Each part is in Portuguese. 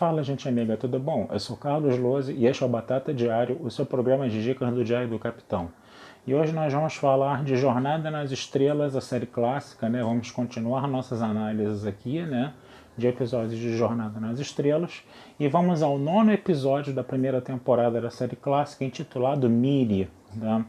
Fala, gente amiga, tudo bom? Eu sou Carlos Lose e este é o Batata Diário, o seu programa de dicas do Diário do Capitão. E hoje nós vamos falar de Jornada nas Estrelas, a série clássica, né? Vamos continuar nossas análises aqui, né? De episódios de Jornada nas Estrelas. E vamos ao 9º episódio da primeira temporada da série clássica, intitulado Miri. Tá?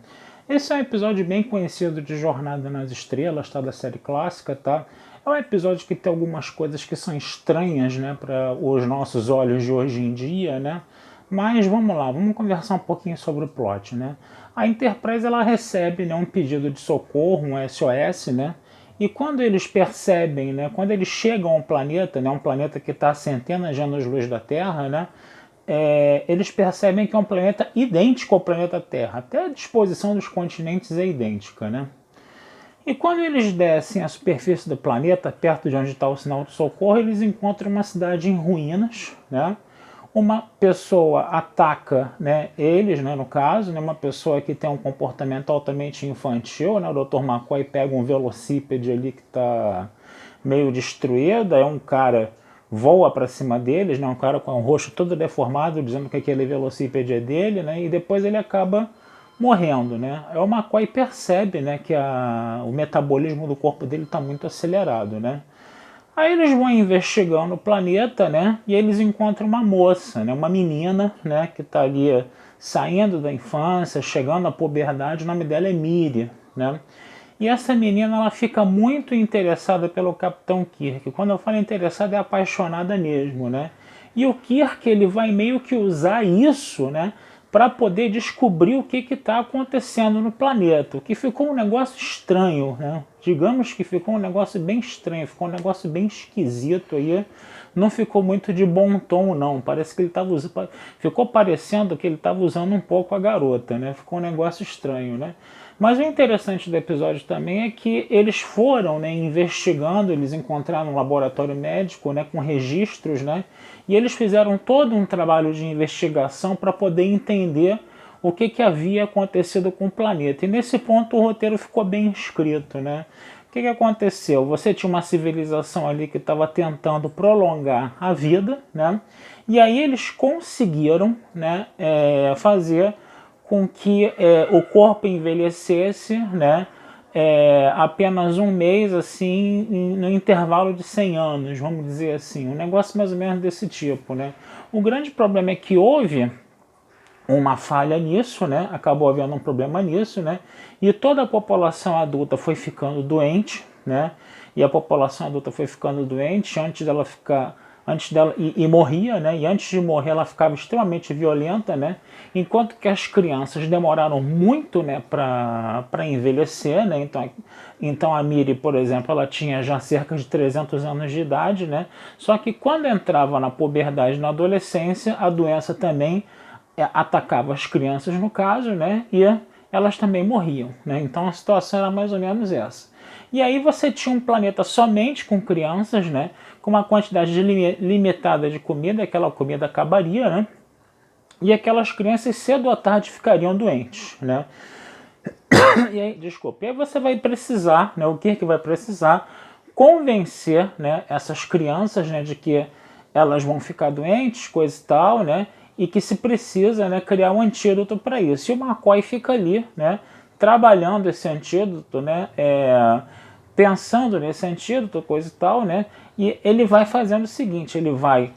Esse é um episódio bem conhecido de Jornada nas Estrelas, tá? Da série clássica, tá? É um episódio que tem algumas coisas que são estranhas, né, para os nossos olhos de hoje em dia, né? Mas vamos lá, vamos conversar um pouquinho sobre o plot, né? A Enterprise ela recebe, né, um pedido de socorro, um SOS, né? E quando eles percebem, né, quando eles chegam ao planeta, né, um planeta que está a centenas de anos-luz da Terra, né? Eles percebem que é um planeta idêntico ao planeta Terra. Até a disposição dos continentes é idêntica, né? E quando eles descem à superfície do planeta, perto de onde está o sinal de socorro, eles encontram uma cidade em ruínas, né? Uma pessoa ataca, né, eles, né, no caso, né, uma pessoa que tem um comportamento altamente infantil, né? O Dr. McCoy pega um velocípede ali que está meio destruído, aí um cara voa para cima deles, né, um cara com o rosto todo deformado, dizendo que aquele velocípede é dele, né, e depois ele acaba morrendo, né? O McCoy percebe, né, que o metabolismo do corpo dele está muito acelerado, né? Aí eles vão investigando o planeta, né? E eles encontram uma moça, né? Uma menina, né? Que está ali saindo da infância, chegando à puberdade. O nome dela é Miri, né? E essa menina ela fica muito interessada pelo Capitão Kirk. Quando eu falo interessada é apaixonada mesmo, né? E o Kirk ele vai meio que usar isso, né? Para poder descobrir o que está acontecendo no planeta. O que ficou um negócio estranho, né? Digamos que ficou um negócio bem estranho, ficou um negócio bem esquisito aí. Não ficou muito de bom tom, não. Parece que ele estava usando. Ficou parecendo que ele estava usando um pouco a garota, né? Ficou um negócio estranho, né? Mas o interessante do episódio também é que eles foram, né, investigando, eles encontraram um laboratório médico, né, com registros, né, e eles fizeram todo um trabalho de investigação para poder entender o que havia acontecido com o planeta. E nesse ponto o roteiro ficou bem escrito, né? O que aconteceu? Você tinha uma civilização ali que estava tentando prolongar a vida, né? E aí eles conseguiram, né, fazer com que o corpo envelhecesse, né, apenas um mês, assim, no intervalo de 100 anos, vamos dizer assim, um negócio mais ou menos desse tipo, né. O grande problema é que houve uma falha nisso, né, acabou havendo um problema nisso, né, e toda a população adulta foi ficando doente, né, e a população adulta foi ficando doente antes dela e morria, né? E antes de morrer ela ficava extremamente violenta, né? Enquanto que as crianças demoraram muito, né, para envelhecer, né? Então a Miri, por exemplo, ela tinha já cerca de 300 anos de idade, né? Só que quando entrava na puberdade, na adolescência, a doença também atacava as crianças, no caso, né? E elas também morriam, né? Então a situação era mais ou menos essa. E aí você tinha um planeta somente com crianças, né? Com uma quantidade limitada de comida, aquela comida acabaria, né? E aquelas crianças cedo ou tarde ficariam doentes, né? E aí, desculpa, e aí você vai precisar, né? O Kirk vai precisar convencer, né, essas crianças, né, de que elas vão ficar doentes, coisa e tal, né? E que se precisa, né, criar um antídoto para isso. E o McCoy fica ali, né, trabalhando esse antídoto, né, pensando nesse antídoto, coisa e tal, né, e ele vai fazendo o seguinte, ele vai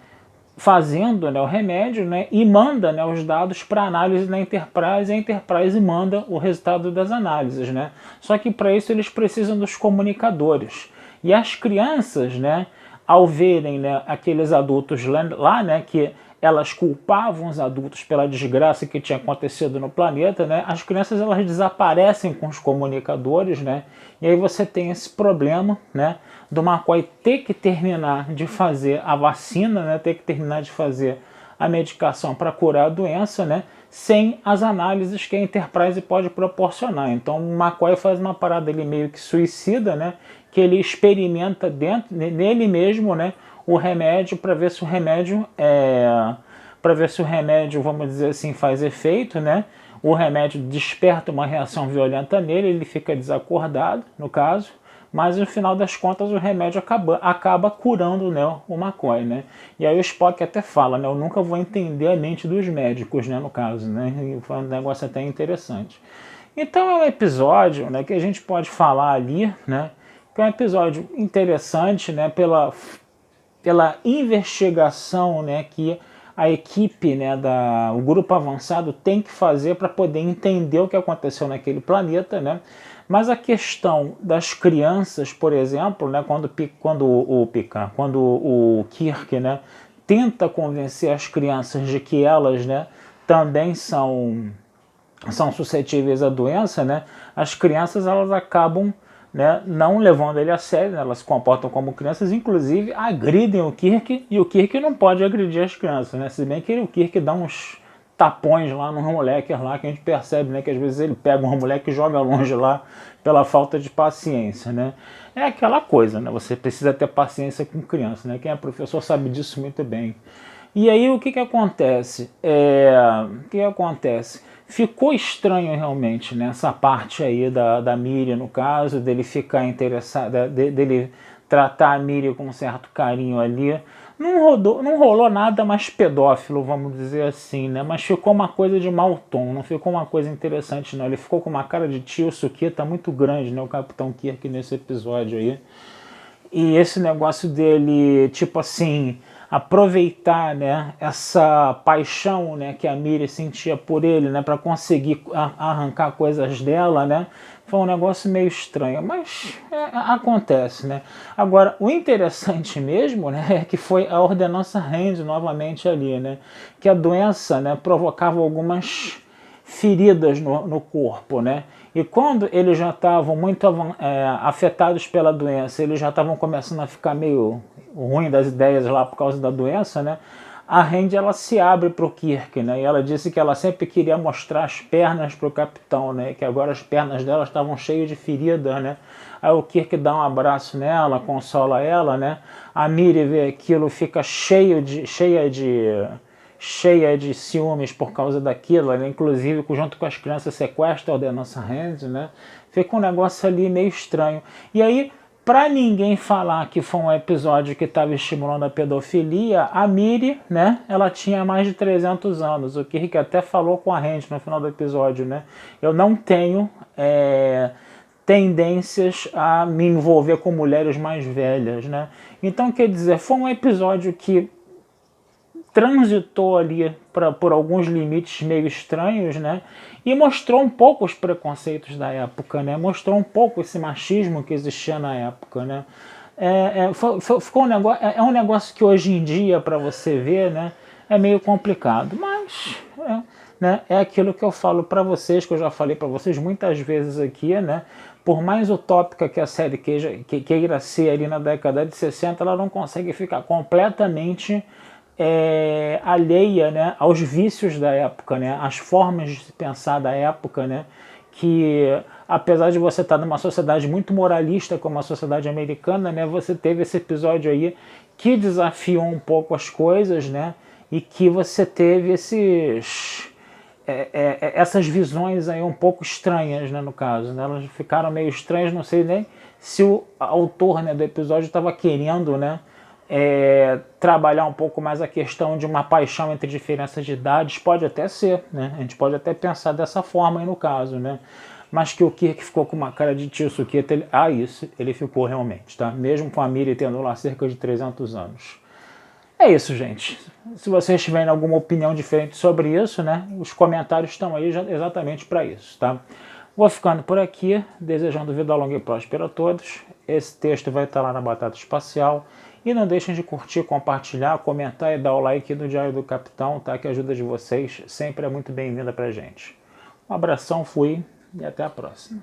fazendo, né, o remédio, né, e manda, né, os dados para análise na Enterprise, e a Enterprise manda o resultado das análises, né. Só que para isso eles precisam dos comunicadores. E as crianças, né, ao verem, né, aqueles adultos lá, né, que elas culpavam os adultos pela desgraça que tinha acontecido no planeta, né? As crianças elas desaparecem com os comunicadores, né? E aí você tem esse problema, né, do McCoy ter que terminar de fazer a vacina, né, ter que terminar de fazer a medicação para curar a doença, né, sem as análises que a Enterprise pode proporcionar. Então o McCoy faz uma parada ele meio que suicida, né, que ele experimenta nele mesmo, né, o remédio para ver se o remédio vamos dizer assim, faz efeito, né? O remédio desperta uma reação violenta nele, ele fica desacordado, no caso, mas no final das contas o remédio acaba curando, né, o McCoy, né? E aí o Spock até fala, né, eu nunca vou entender a mente dos médicos, né, no caso, né? E foi um negócio até interessante. Então é um episódio, né, que a gente pode falar ali, né, que é um episódio interessante, né, pela investigação, né, que a equipe, né, o grupo avançado tem que fazer para poder entender o que aconteceu naquele planeta, né? Mas a questão das crianças, por exemplo, né, quando o Kirk, né, tenta convencer as crianças de que elas, né, também são suscetíveis à doença, né, as crianças elas acabam, né, não levando ele a sério, né, elas se comportam como crianças, inclusive agridem o Kirk, e o Kirk não pode agredir as crianças, né, se bem que o Kirk dá uns tapões lá nos moleques lá, que a gente percebe, né, que às vezes ele pega um moleque e joga longe lá pela falta de paciência, né. É aquela coisa, né, você precisa ter paciência com criança, né, quem é professor sabe disso muito bem. E aí o que acontece? Ficou estranho realmente nessa parte aí da Miriam, no caso, dele ficar interessado, dele tratar a Miriam com um certo carinho ali. Não rolou nada mais pedófilo, vamos dizer assim, né? Mas ficou uma coisa de mau tom, não ficou uma coisa interessante, não. Ele ficou com uma cara de tio Suquita muito grande, né? O Capitão Kirk nesse episódio aí. E esse negócio dele, tipo assim, aproveitar, né, essa paixão, né, que a Miri sentia por ele, né, para conseguir arrancar coisas dela, né, foi um negócio meio estranho, mas acontece, né. Agora, o interessante mesmo, né, é que foi a ordenança Hand novamente ali, né, que a doença, né, provocava algumas feridas no corpo, né? E quando eles já estavam muito afetados pela doença, eles já estavam começando a ficar meio ruim das ideias lá por causa da doença, né? A Randy ela se abre para o Kirk, né? E ela disse que ela sempre queria mostrar as pernas para o capitão, né? Que agora as pernas dela estavam cheias de feridas, né? Aí o Kirk dá um abraço nela, consola ela, né? A Miri vê aquilo, fica cheia de ciúmes por causa daquilo, né? Inclusive junto com as crianças sequestra a ordenança Hand, né? Fica um negócio ali meio estranho. E aí, para ninguém falar que foi um episódio que estava estimulando a pedofilia, a Miri, né, ela tinha mais de 300 anos. O Kirk até falou com a Hand no final do episódio, né? Eu não tenho tendências a me envolver com mulheres mais velhas, né? Então, quer dizer, foi um episódio que transitou ali por alguns limites meio estranhos, né? E mostrou um pouco os preconceitos da época, né? Mostrou um pouco esse machismo que existia na época, né? Ficou um negócio que hoje em dia, para você ver, né, é meio complicado, mas né, é aquilo que eu falo para vocês, que eu já falei para vocês muitas vezes aqui, né? Por mais utópica que a série queira ser ali na década de 60, ela não consegue ficar completamente alheia, né, aos vícios da época, né, às formas de se pensar da época, né, que apesar de você estar numa sociedade muito moralista como a sociedade americana, né, você teve esse episódio aí que desafiou um pouco as coisas, né, e que você teve essas visões aí um pouco estranhas, né, no caso, né, elas ficaram meio estranhas, não sei nem se o autor, né, do episódio estava querendo, né, trabalhar um pouco mais a questão de uma paixão entre diferenças de idades, pode até ser, né? A gente pode até pensar dessa forma aí no caso, né? Mas que o Kirk ficou com uma cara de tio Suquita, ele ficou realmente, tá? Mesmo com a Miri tendo lá cerca de 300 anos. É isso, gente. Se vocês tiverem alguma opinião diferente sobre isso, né? Os comentários estão aí exatamente para isso, tá? Vou ficando por aqui, desejando vida longa e próspera a todos. Esse texto vai estar lá na Batata Espacial. E não deixem de curtir, compartilhar, comentar e dar o like no Diário do Capitão, tá? Que a ajuda de vocês sempre é muito bem-vinda pra gente. Um abração, fui e até a próxima.